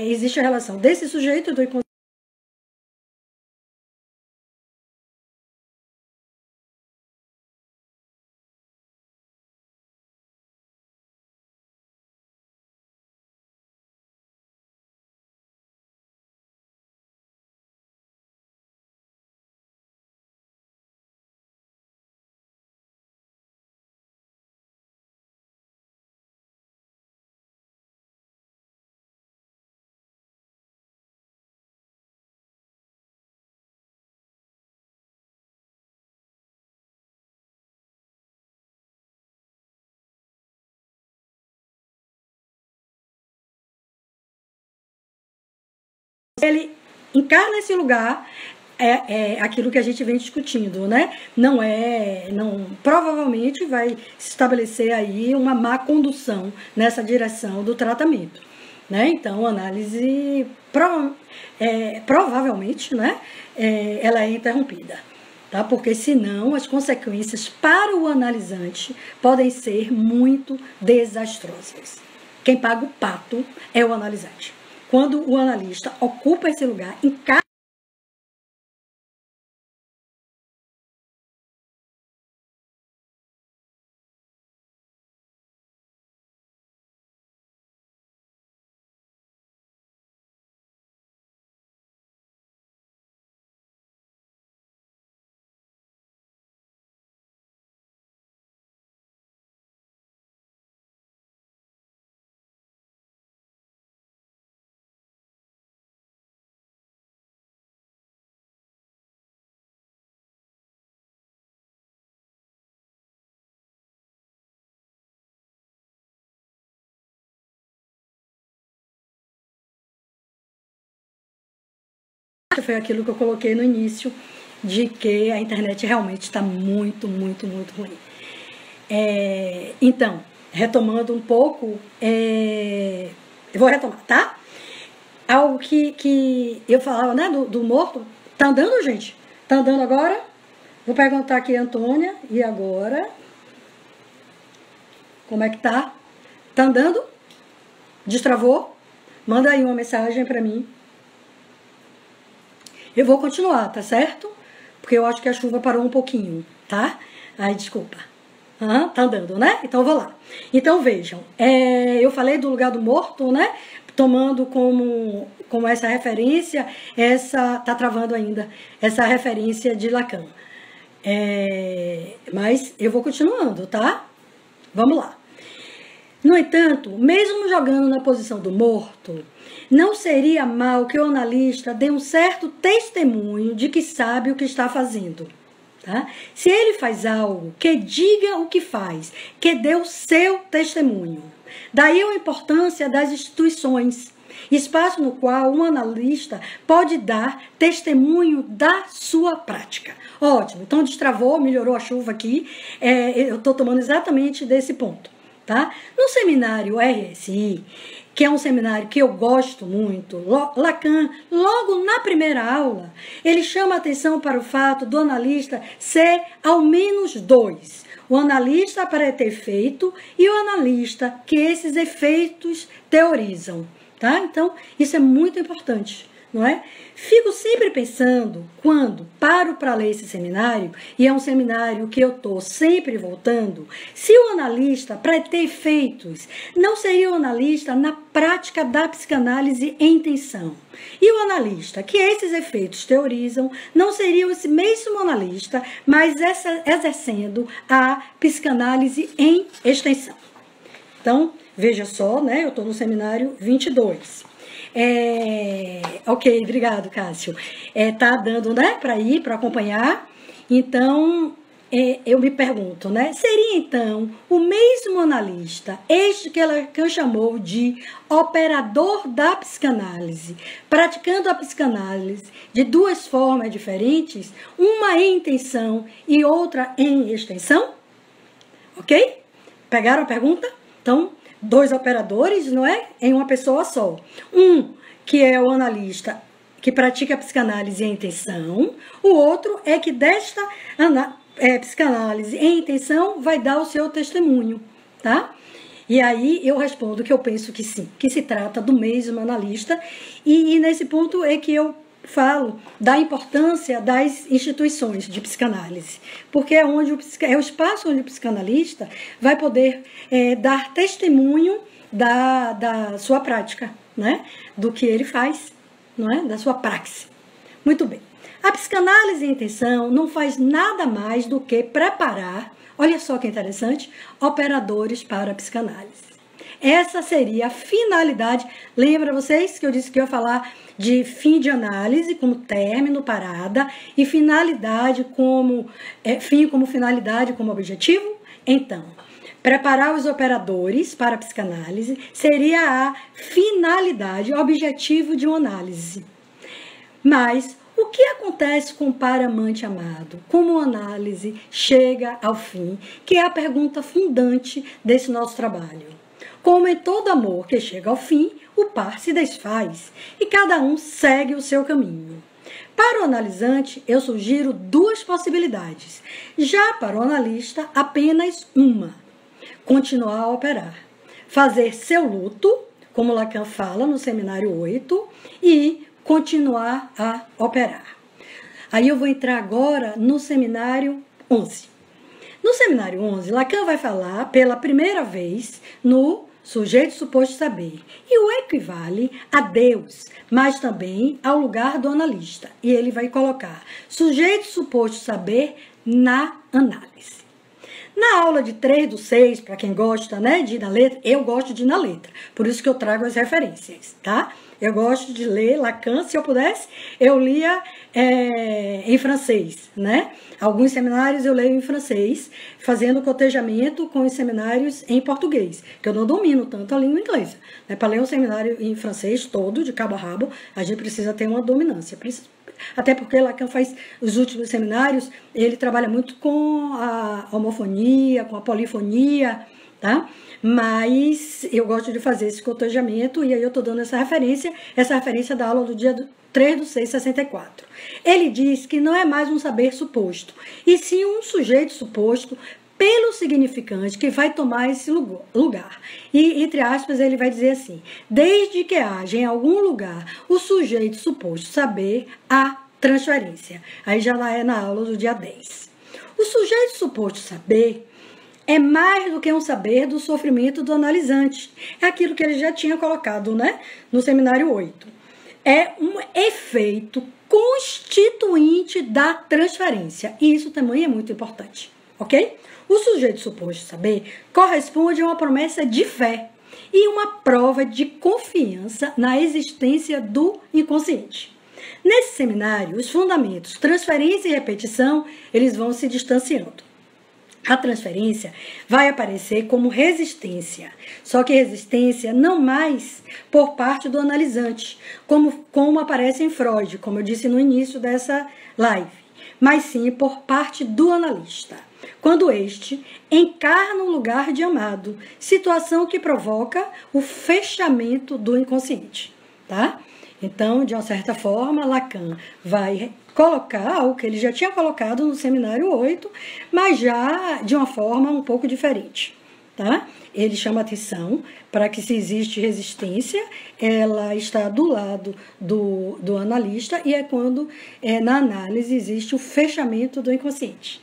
existe a relação desse sujeito do inconsciente, ele encarna esse lugar, é aquilo que a gente vem discutindo, né? Provavelmente vai se estabelecer aí uma má condução nessa direção do tratamento, né? Então, a análise provavelmente, né? Ela é interrompida, tá? Porque senão as consequências para o analisante podem ser muito desastrosas. Quem paga o pato é o analisante. Quando o analista ocupa esse lugar, encarna. Foi aquilo que eu coloquei no início, de que a internet realmente está muito, muito, muito ruim. Então, retomando um pouco, eu vou retomar, tá? Algo que eu falava, né, do morto. Tá andando, gente? Tá andando agora? Vou perguntar aqui a Antônia, e agora? Como é que tá? Tá andando? Destravou? Manda aí uma mensagem pra mim. Eu vou continuar, tá certo? Porque eu acho que a chuva parou um pouquinho, tá? Ai, desculpa. Tá andando, né? Então eu vou lá. Então vejam, eu falei do lugar do morto, né? Tomando como essa referência, tá travando ainda, essa referência de Lacan. Mas eu vou continuando, tá? Vamos lá. No entanto, mesmo jogando na posição do morto, não seria mal que o analista dê um certo testemunho de que sabe o que está fazendo. Tá? Se ele faz algo, que diga o que faz, que dê o seu testemunho. Daí a importância das instituições, espaço no qual um analista pode dar testemunho da sua prática. Ótimo, então destravou, melhorou a chuva aqui, eu estou tomando exatamente desse ponto. Tá? No seminário RSI, que é um seminário que eu gosto muito, Lacan, logo na primeira aula, ele chama a atenção para o fato do analista ser ao menos dois. O analista para ter efeito e o analista que esses efeitos teorizam. Tá? Então, isso é muito importante. Não é? Fico sempre pensando, quando paro para ler esse seminário, e é um seminário que eu estou sempre voltando, se o analista, para ter efeitos, não seria o analista na prática da psicanálise em intenção. E o analista, que esses efeitos teorizam, não seria esse mesmo analista, mas exercendo a psicanálise em extensão. Então, veja só, né? Eu estou no seminário 22. Ok, obrigado, Cássio. Tá dando, né, para acompanhar. Então, eu me pergunto, né, seria então o mesmo analista, este que Lacan chamou de operador da psicanálise, praticando a psicanálise de duas formas diferentes, uma em intenção e outra em extensão? Ok? Pegaram a pergunta? Então, dois operadores, não é? Em uma pessoa só. Um, que é o analista que pratica a psicanálise em intenção. O outro é que desta psicanálise em intenção vai dar o seu testemunho, tá? E aí eu respondo que eu penso que sim, que se trata do mesmo analista. E nesse ponto é que eu falo da importância das instituições de psicanálise, porque é o espaço onde o psicanalista vai poder dar testemunho da sua prática, né? Do que ele faz, não é? Da sua praxis. Muito bem. A psicanálise em intenção não faz nada mais do que preparar, olha só que interessante, operadores para a psicanálise. Essa seria a finalidade. Lembra vocês que eu disse que eu ia falar de fim de análise como término, parada, e finalidade como fim como finalidade, como objetivo? Então, preparar os operadores para a psicanálise seria a finalidade, objetivo de uma análise. Mas o que acontece com o par amante amado? Como a análise chega ao fim, que é a pergunta fundante desse nosso trabalho. Como em todo amor que chega ao fim, o par se desfaz e cada um segue o seu caminho. Para o analisante, eu sugiro duas possibilidades. Já para o analista, apenas uma. Continuar a operar. Fazer seu luto, como Lacan fala no seminário 8, e continuar a operar. Aí eu vou entrar agora no seminário 11. No seminário 11, Lacan vai falar pela primeira vez no sujeito suposto saber, e o equivale a Deus, mas também ao lugar do analista. E ele vai colocar sujeito suposto saber na análise. Na aula de 3/6, para quem gosta, né, de ir na letra, eu gosto de ir na letra, por isso que eu trago as referências, tá? Eu gosto de ler Lacan, se eu pudesse, eu lia em francês, né? Alguns seminários eu leio em francês, fazendo cotejamento com os seminários em português, que eu não domino tanto a língua inglesa. Né? Para ler um seminário em francês todo, de cabo a rabo, a gente precisa ter uma dominância. Até porque Lacan faz os últimos seminários, ele trabalha muito com a homofonia, com a polifonia, tá? Mas eu gosto de fazer esse cotejamento e aí eu estou dando essa referência da aula do dia 3/6/64. Ele diz que não é mais um saber suposto, e sim um sujeito suposto pelo significante que vai tomar esse lugar. E, entre aspas, ele vai dizer assim: desde que haja em algum lugar o sujeito suposto saber, há transferência. Aí já lá é na aula do dia 10. O sujeito suposto saber é mais do que um saber do sofrimento do analisante. É aquilo que ele já tinha colocado, né, no seminário 8. É um efeito constituinte da transferência. E isso também é muito importante, ok? O sujeito suposto saber corresponde a uma promessa de fé e uma prova de confiança na existência do inconsciente. Nesse seminário, os fundamentos transferência e repetição, eles vão se distanciando. A transferência vai aparecer como resistência, só que resistência não mais por parte do analisante, como aparece em Freud, como eu disse no início dessa live, mas sim por parte do analista, quando este encarna o lugar de amado, situação que provoca o fechamento do inconsciente, tá? Então, de uma certa forma, Lacan vai colocar algo que ele já tinha colocado no seminário 8, mas já de uma forma um pouco diferente, tá? Ele chama atenção para que se existe resistência, ela está do lado do analista e é quando na análise existe o fechamento do inconsciente,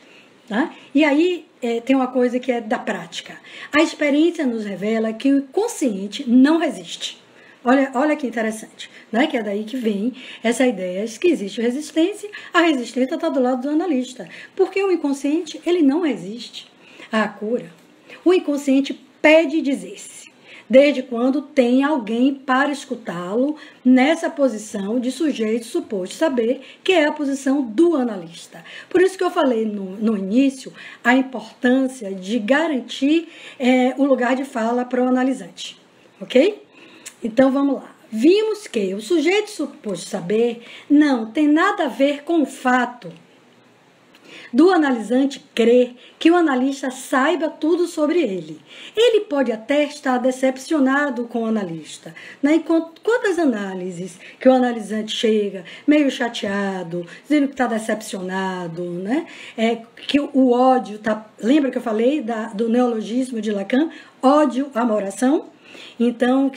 tá? E aí tem uma coisa que é da prática. A experiência nos revela que o inconsciente não resiste. Olha que interessante, né? Que é daí que vem essa ideia de que existe resistência, a resistência está do lado do analista, porque o inconsciente, ele não resiste à cura. O inconsciente pede dizer-se, desde quando tem alguém para escutá-lo nessa posição de sujeito suposto saber, que é a posição do analista. Por isso que eu falei no início a importância de garantir o lugar de fala para o analisante, ok? Então, vamos lá. Vimos que o sujeito suposto saber não tem nada a ver com o fato do analisante crer que o analista saiba tudo sobre ele. Ele pode até estar decepcionado com o analista. Né? Quantas análises que o analisante chega meio chateado, dizendo que está decepcionado, né? Que o ódio está... Lembra que eu falei do neologismo de Lacan? Ódio, amoração? Então,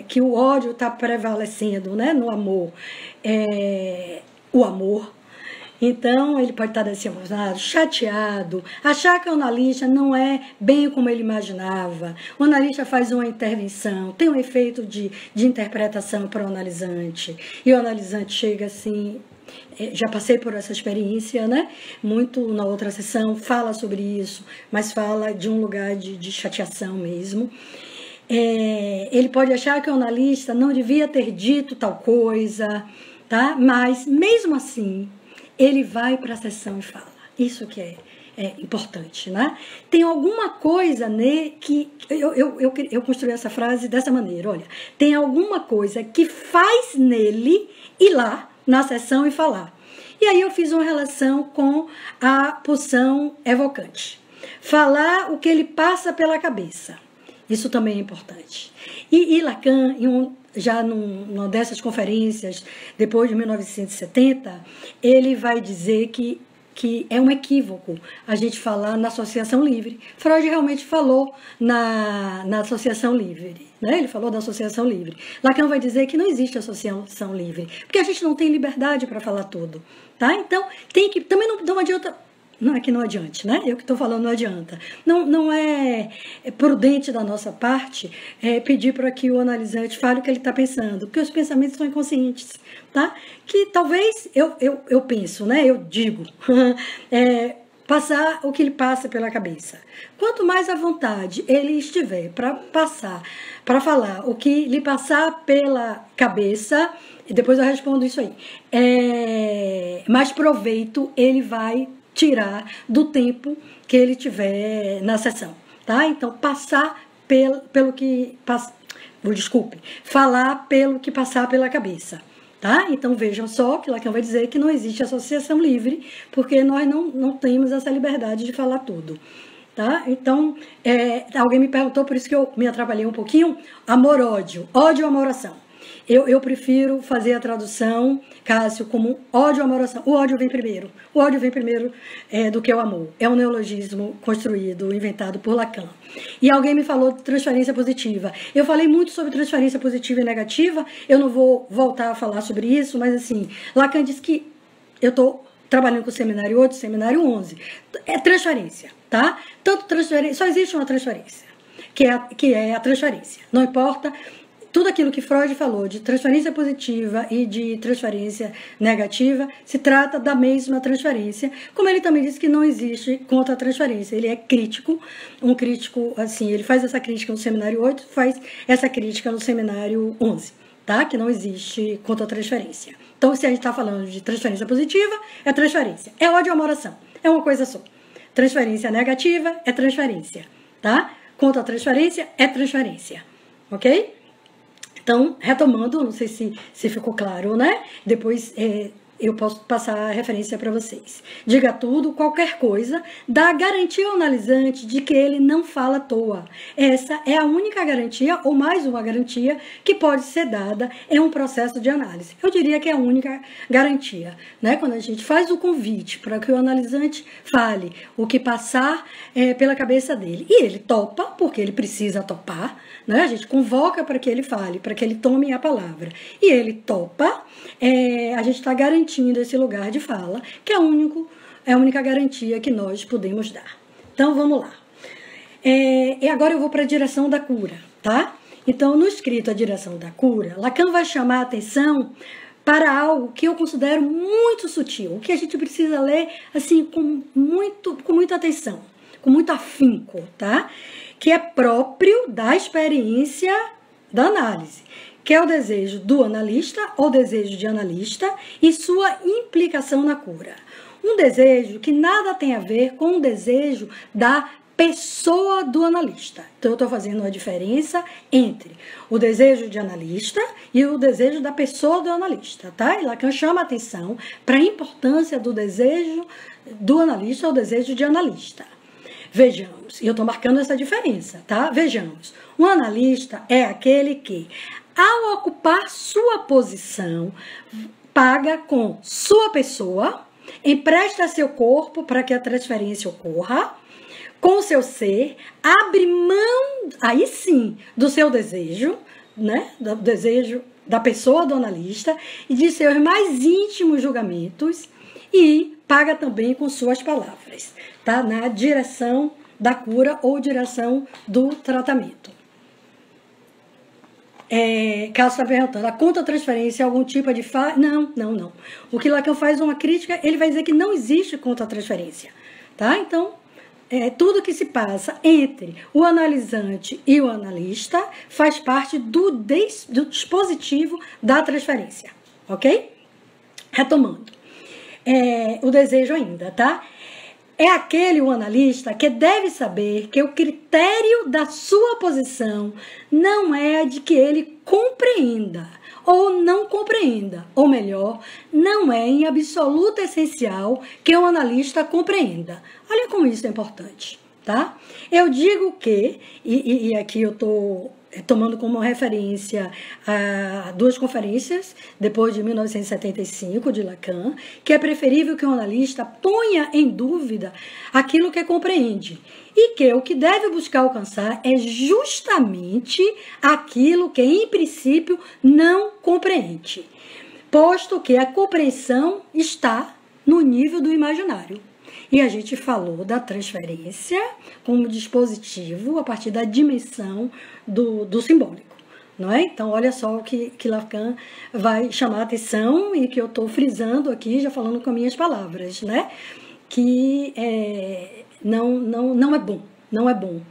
que o ódio está prevalecendo, né, no amor, o amor. Então, ele pode estar decepcionado, chateado, achar que o analista não é bem como ele imaginava. O analista faz uma intervenção, tem um efeito de interpretação para o analisante. E o analisante chega assim... Já passei por essa experiência, né? Muito na outra sessão, fala sobre isso, mas fala de um lugar de chateação mesmo. Ele pode achar que o analista não devia ter dito tal coisa, tá? Mas, mesmo assim, ele vai para a sessão e fala. Isso que é importante, né? Tem alguma coisa que... Eu construí essa frase dessa maneira, olha. Tem alguma coisa que faz nele ir lá na sessão e falar. E aí eu fiz uma relação com a pulsão evocante. Falar o que ele passa pela cabeça. Isso também é importante. E Lacan, já numa dessas conferências, depois de 1970, ele vai dizer que é um equívoco a gente falar na associação livre. Freud realmente falou na associação livre, né? Ele falou da associação livre. Lacan vai dizer que não existe associação livre, porque a gente não tem liberdade para falar tudo, tá? Então, também não adianta. Não é que não adiante, né? Eu que estou falando não adianta. Não é prudente da nossa parte pedir para que o analisante fale o que ele está pensando, porque os pensamentos são inconscientes, tá? Que talvez, eu penso, né? Eu digo, passar o que ele passa pela cabeça. Quanto mais à vontade ele estiver para falar o que lhe passar pela cabeça, e depois eu respondo isso aí, mais proveito ele vai tirar do tempo que ele tiver na sessão, tá? Então, falar pelo que passar pela cabeça, tá? Então, vejam só que Lacan vai dizer que não existe associação livre, porque nós não temos essa liberdade de falar tudo, tá? Então, alguém me perguntou, por isso que eu me atrapalhei um pouquinho, amor-ódio, ódio-amoração. Eu prefiro fazer a tradução, Cássio, como ódio-amoração. O ódio vem primeiro. O ódio vem primeiro do que o amor. É um neologismo construído, inventado por Lacan. E alguém me falou de transferência positiva. Eu falei muito sobre transferência positiva e negativa. Eu não vou voltar a falar sobre isso, mas assim, Lacan diz que eu estou trabalhando com o seminário 8, seminário 11. É transferência, tá? Tanto transferência, só existe uma transferência, que é a transferência. Não importa. Tudo aquilo que Freud falou de transferência positiva e de transferência negativa se trata da mesma transferência, como ele também disse que não existe contra-transferência. Ele é crítico, um crítico, assim, ele faz essa crítica no seminário 8, faz essa crítica no seminário 11, tá? Que não existe contra-transferência. Então, se a gente está falando de transferência positiva, é transferência. É ódio-amoração, é uma coisa só. Transferência negativa é transferência, tá? Contra-transferência é transferência, ok? Então, retomando, não sei se ficou claro, né? Depois eu posso passar a referência para vocês. Diga tudo, qualquer coisa, dá garantia ao analisante de que ele não fala à toa. Essa é a única garantia, ou mais uma garantia, que pode ser dada em um processo de análise. Eu diria que é a única garantia, né? Quando a gente faz o convite para que o analisante fale o que passar pela cabeça dele, e ele topa, porque ele precisa topar, né? A gente convoca para que ele fale, para que ele tome a palavra, e ele topa, a gente está garantindo esse lugar de fala, que é a única garantia que nós podemos dar. Então, vamos lá. E agora eu vou para a direção da cura, tá? Então, no escrito A Direção da Cura, Lacan vai chamar a atenção para algo que eu considero muito sutil, que a gente precisa ler assim com muita atenção, com muito afinco, tá? Que é próprio da experiência da análise, que é o desejo do analista ou desejo de analista e sua implicação na cura. Um desejo que nada tem a ver com o desejo da pessoa do analista. Então, eu estou fazendo uma diferença entre o desejo de analista e o desejo da pessoa do analista, tá? E Lacan chama a atenção para a importância do desejo do analista ou desejo de analista. Vejamos, e eu estou marcando essa diferença, tá? Vejamos, um analista é aquele que, ao ocupar sua posição, paga com sua pessoa, empresta seu corpo para que a transferência ocorra, com seu ser, abre mão, aí sim, do seu desejo, né? Do desejo da pessoa do analista e de seus mais íntimos julgamentos e paga também com suas palavras, tá? Na direção da cura ou direção do tratamento. Cássio está perguntando, a contra-transferência é algum tipo de Não. O que Lacan faz uma crítica, ele vai dizer que não existe contra-transferência, tá? Então, tudo que se passa entre o analisante e o analista faz parte do dispositivo da transferência, ok? Retomando. O desejo ainda, tá? é aquele o analista que deve saber que o critério da sua posição não é a de que ele compreenda ou não compreenda, ou melhor, não é em absoluto essencial que o analista compreenda. Olha como isso é importante, tá? Eu digo que, e aqui eu estou tomando como referência duas conferências, depois de 1975, de Lacan, que é preferível que o analista ponha em dúvida aquilo que compreende, e que o que deve buscar alcançar é justamente aquilo que, em princípio, não compreende, posto que a compreensão está no nível do imaginário. E a gente falou da transferência como dispositivo a partir da dimensão do simbólico, não é? Então, olha só o que Lacan vai chamar a atenção e que eu estou frisando aqui, já falando com minhas palavras, né? Que não é bom, não é bom,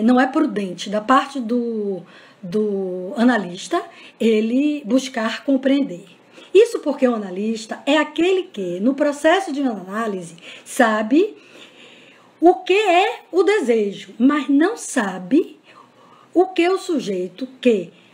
não é prudente da parte do analista ele buscar compreender. Isso porque o analista é aquele que, no processo de análise, sabe o que é o desejo, mas não sabe o que o sujeito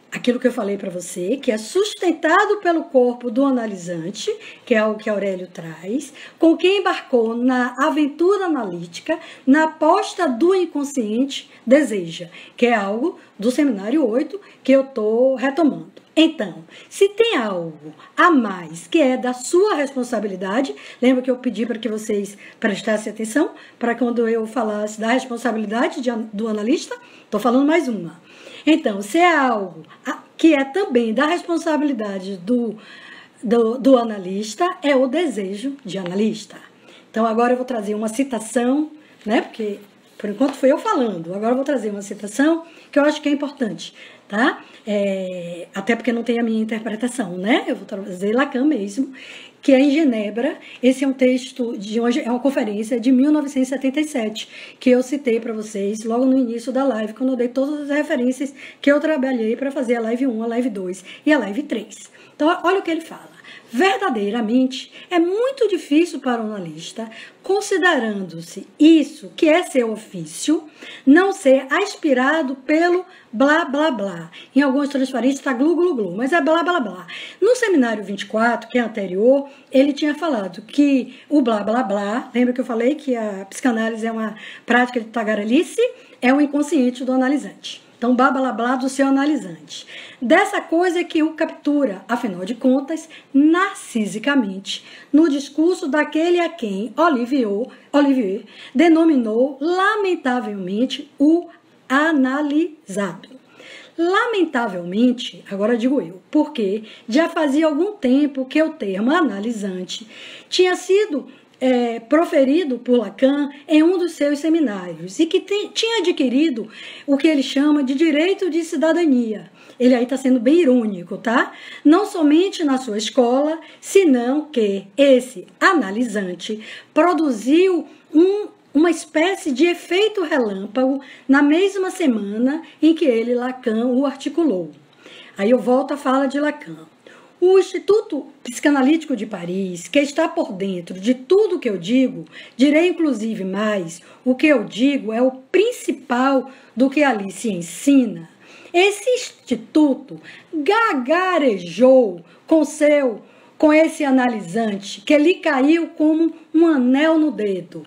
aquilo que eu falei para você, que é sustentado pelo corpo do analisante, que é algo que Aurélio traz, com quem embarcou na aventura analítica, na aposta do inconsciente, deseja, que é algo do seminário 8 que eu estou retomando. Então, se tem algo a mais que é da sua responsabilidade, lembra que eu pedi para que vocês prestassem atenção, para quando eu falasse da responsabilidade do analista, estou falando mais uma. Então, se é algo que é também da responsabilidade do analista, é o desejo de analista. Então, agora eu vou trazer uma citação, né? Porque, por enquanto, foi eu falando. Agora eu vou trazer uma citação que eu acho que é importante, tá? Até porque não tem a minha interpretação, né? Eu vou trazer Lacan mesmo, que é em Genebra. Esse é um texto de hoje, é uma conferência de 1977, que eu citei para vocês logo no início da live, quando eu dei todas as referências que eu trabalhei para fazer a live 1, a live 2 e a live 3. Então, olha o que ele fala. Verdadeiramente, é muito difícil para o analista, considerando-se isso que é seu ofício, não ser aspirado pelo blá, blá, blá. Em algumas transferências está glu, glu, glu, mas é blá, blá, blá. No seminário 24, que é anterior, ele tinha falado que o blá, blá, blá, lembra que eu falei que a psicanálise é uma prática de tagarelice, é o inconsciente do analisante. Então, blá, blá, blá do seu analisante. Dessa coisa que o captura, afinal de contas, narcisicamente, no discurso daquele a quem Olivier denominou, lamentavelmente, o analisado. Lamentavelmente, agora digo eu, porque já fazia algum tempo que o termo analisante tinha sido proferido por Lacan em um dos seus seminários e que tinha adquirido o que ele chama de direito de cidadania. Ele aí está sendo bem irônico, tá? Não somente na sua escola, senão que esse analisante produziu uma espécie de efeito relâmpago na mesma semana em que ele, Lacan, o articulou. Aí eu volto à fala de Lacan. O Instituto Psicanalítico de Paris, que está por dentro de tudo que eu digo, direi inclusive mais, o que eu digo é o principal do que ali se ensina. Esse instituto gagarejou com esse analisante que lhe caiu como um anel no dedo.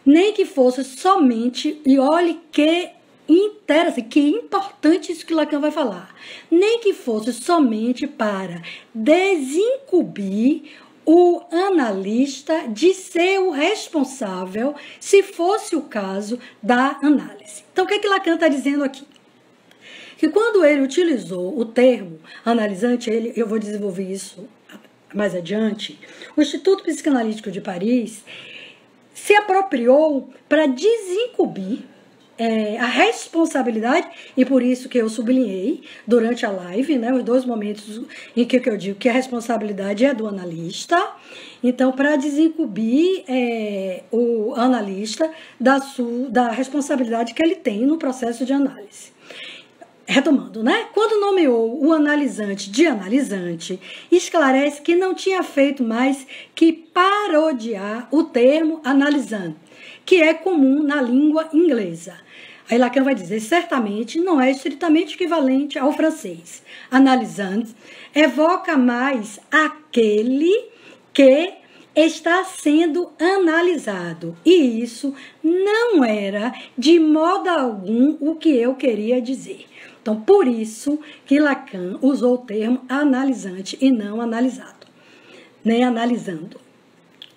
Nem que fosse somente, e olhe que importante isso que Lacan vai falar, nem que fosse somente para desincumbir o analista de ser o responsável, se fosse o caso da análise. Então, o que Lacan está dizendo aqui? Que quando ele utilizou o termo analisante, eu vou desenvolver isso mais adiante, o Instituto Psicanalítico de Paris se apropriou para desincumbir a responsabilidade, e por isso que eu sublinhei durante a live, né, os dois momentos em que eu digo que a responsabilidade é do analista. Então, para desincumbir o analista da responsabilidade que ele tem no processo de análise. Retomando, né? Quando nomeou o analisante de analisante, esclarece que não tinha feito mais que parodiar o termo analisante, que é comum na língua inglesa. Aí Lacan vai dizer, certamente não é estritamente equivalente ao francês. Analisante evoca mais aquele que está sendo analisado. E isso não era de modo algum o que eu queria dizer. Então, por isso que Lacan usou o termo analisante e não analisado, nem analisando.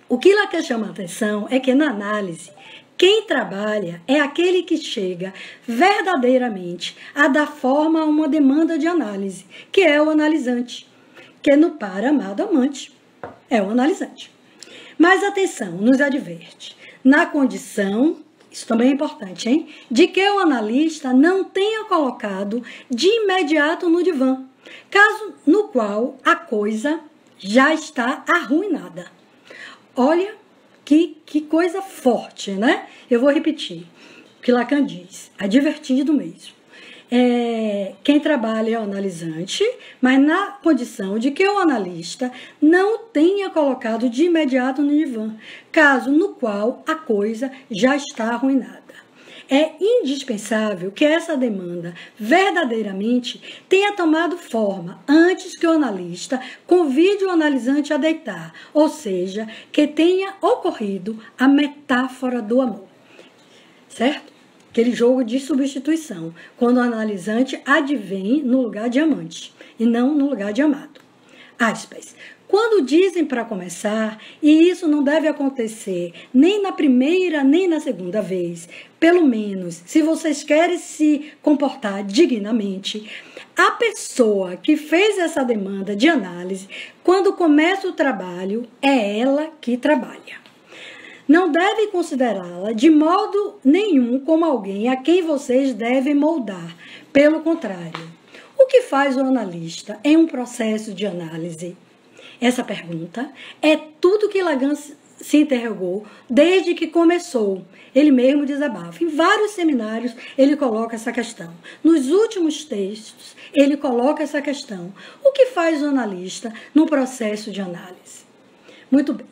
O que Lacan chama a atenção é que na análise, quem trabalha é aquele que chega verdadeiramente a dar forma a uma demanda de análise, que é o analisante, que no par amado amante é o analisante. Mas atenção, nos adverte, na condição, isso também é importante, hein, de que o analista não tenha colocado de imediato no divã, caso no qual a coisa já está arruinada. Olha que coisa forte, né? Eu vou repetir o que Lacan diz, advertido mesmo. Quem trabalha é o analisante, mas na condição de que o analista não tenha colocado de imediato no divã, caso no qual a coisa já está arruinada. É indispensável que essa demanda verdadeiramente tenha tomado forma antes que o analista convide o analisante a deitar, ou seja, que tenha ocorrido a metáfora do amor, certo? Aquele jogo de substituição, quando o analisante advém no lugar de amante e não no lugar de amado. Aspas. Quando dizem para começar, e isso não deve acontecer nem na primeira nem na segunda vez, pelo menos se vocês querem se comportar dignamente, a pessoa que fez essa demanda de análise, quando começa o trabalho, é ela que trabalha. Não devem considerá-la de modo nenhum como alguém a quem vocês devem moldar. Pelo contrário, o que faz o analista em um processo de análise? Essa pergunta é tudo que Lacan se interrogou desde que começou. Ele mesmo desabafa. Em vários seminários ele coloca essa questão. Nos últimos textos ele coloca essa questão. O que faz o analista no processo de análise? Muito bem.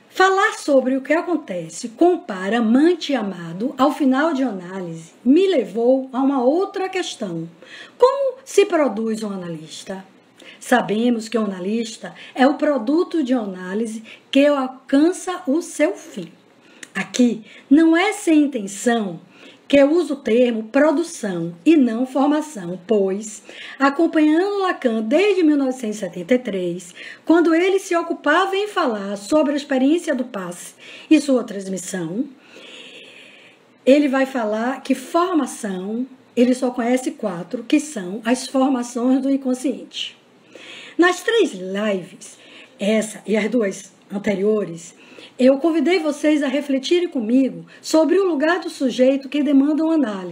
Falar sobre o que acontece com o par amante e amado ao final de análise me levou a uma outra questão. Como se produz um analista? Sabemos que o analista é o produto de análise que alcança o seu fim. Aqui não é sem intenção que eu uso o termo produção e não formação, pois, acompanhando Lacan desde 1973, quando ele se ocupava em falar sobre a experiência do passe e sua transmissão, ele vai falar que formação, ele só conhece 4, que são as formações do inconsciente. Nas 3 lives, essa e as 2 anteriores, eu convidei vocês a refletirem comigo sobre o lugar do sujeito que demanda uma análise.